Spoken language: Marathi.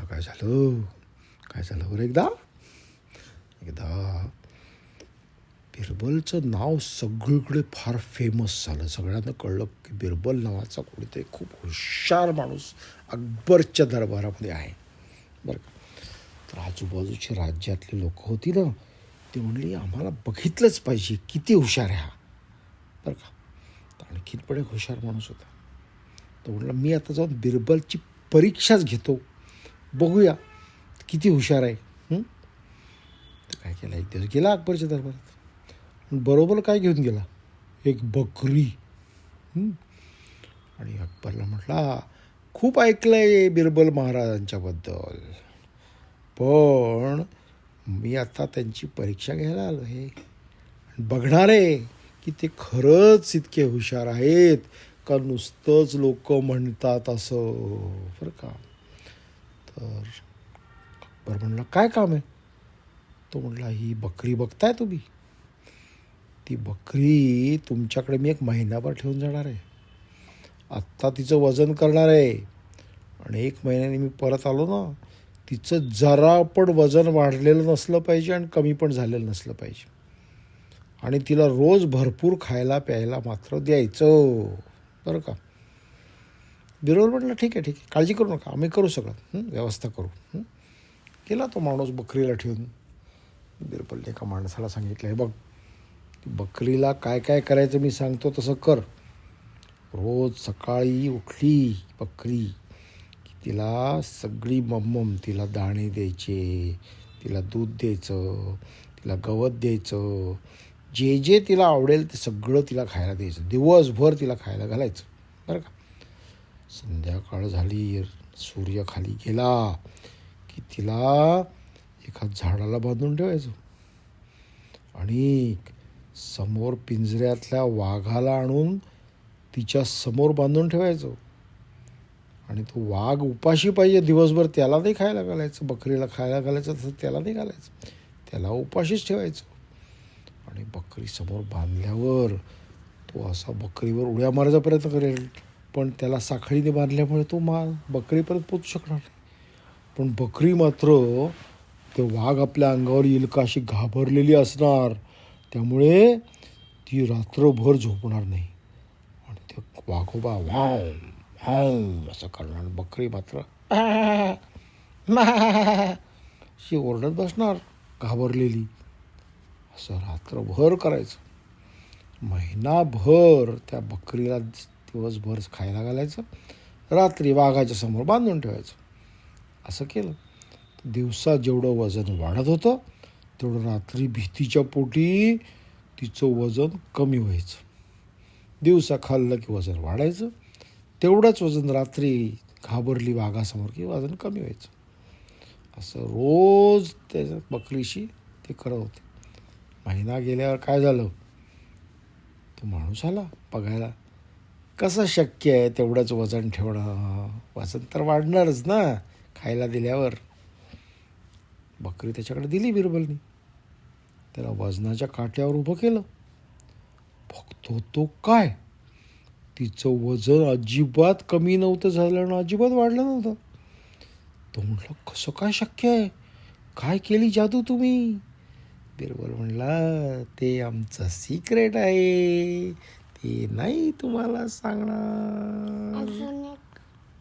काय झालं काय झालं बरं एकदा बिरबलचं नाव सगळीकडे फार फेमस झालं. सगळ्यांना कळलं की बिरबल नावाचा कोणीतरी खूप हुशार माणूस अकबरच्या दरबारामध्ये आहे बरं का. तर आजूबाजूची राज्यातली लोक होती ना, ती म्हणली आम्हाला बघितलंच पाहिजे, किती हुशार आहे हा बरं का. तर आणखीन पण एक हुशार माणूस होता. तो म्हणला मी आता जाऊन बिरबलची परीक्षाच घेतो, बघूया किती हुशार आहे. तर काय केलं, एक दिवस गेला अकबरच्या दरबारात. बरोबर काय घेऊन गेला, एक बकरी. आणि अकबरला म्हटला खूप ऐकलंय बिरबल महाराजांच्याबद्दल, पण मी आता त्यांची परीक्षा घ्यायला आलो आहे, बघणार आहे की ते खरंच इतके हुशार आहेत का नुसतंच लोक म्हणतात असं बरं का. तर अकबर म्हणला काय काम आहे. तो म्हणला ही बकरी बघताय तुम्ही, ती बकरी तुमच्याकडे मी एक महिनाभर ठेवून जाणार आहे. आत्ता तिचं वजन करणार आहे आणि 1 महिन्याने मी परत आलो ना, तिचं जरा पण वजन वाढलेलं नसलं पाहिजे आणि कमी पण झालेलं नसलं पाहिजे. आणि तिला रोज भरपूर खायला प्यायला मात्र द्यायचं बरं का. बिरबल म्हटलं ठीक आहे काळजी करू नका, आम्ही करू सगळं, व्यवस्था करू. गेला तो माणूस बकरीला ठेवून. बिरबलने एका माणसाला सांगितलं हे बघ, बकरीला काय काय करायचं मी सांगतो तसं कर. रोज सकाळी उठली बकरी की तिला सगळी मम्मम, तिला दाणे द्यायचे, तिला दूध द्यायचं, तिला गवत द्यायचं, जे जे तिला आवडेल ते सगळं तिला खायला द्यायचं, दिवसभर तिला खायला घालायचं बरं का. संध्याकाळ झाली, सूर्य खाली गेला की तिला एका झाडाला बांधून ठेवायचं आणि समोर पिंजऱ्यातल्या वाघाला आणून तिच्या समोर बांधून ठेवायचं. आणि तो वाघ उपाशी पाहिजे दिवसभर, त्याला नाही खायला घालायचं, बकरीला खायला घालायचं तसं त्याला नाही घालायचं, त्याला उपाशीच ठेवायचं. आणि बकरी समोर बांधल्यावर तो असा बकरीवर उड्या मारायचा प्रयत्न करेल, पण त्याला साखळीने बांधल्यामुळे तो बकरीपर्यंत पोचू शकणार नाही. पण बकरी मात्र ते वाघ आपल्या अंगावर येईल का अशी घाबरलेली असणार, त्यामुळे ती रात्रभर झोपणार नाही. आणि ते वाघोबा वाव वाव असं करणार, बकरी मात्र अशी ओरडत बसणार घाबरलेली. असं रात्रभर करायचं. महिनाभर त्या बकरीला दिवसभर खायला घालायचं, रात्री वाघाच्या समोर बांधून ठेवायचं. असं केलं दिवसा जेवढं वजन वाढत होतं तेवढं रात्री भीतीच्या पोटी तिचं वजन कमी व्हायचं. दिवसा खाल्लं की वजन वाढायचं, तेवढंच वजन रात्री घाबरली वाघासमोर की वजन कमी व्हायचं. असं रोज त्याच्या बकरीशी ते करत होते. महिना गेल्यावर काय झालं, तो माणूस आला बघायला. कसं शक्य आहे तेवढंच वजन ठेवणं, वजन तर वाढणारच ना खायला दिल्यावर. बकरी त्याच्याकडे दिली बिरबलनी, त्याला वजनाच्या काट्यावर उभं केलं. बघतो तो काय, तिचं वजन अजिबात कमी नव्हतं झालं आणि अजिबात वाढलं नव्हतं. तो म्हटलं कसं काय शक्य आहे, काय केली जादू तुम्ही. बिरबल म्हणला ते आमचं सिक्रेट आहे, ते नाही तुम्हाला सांगणार.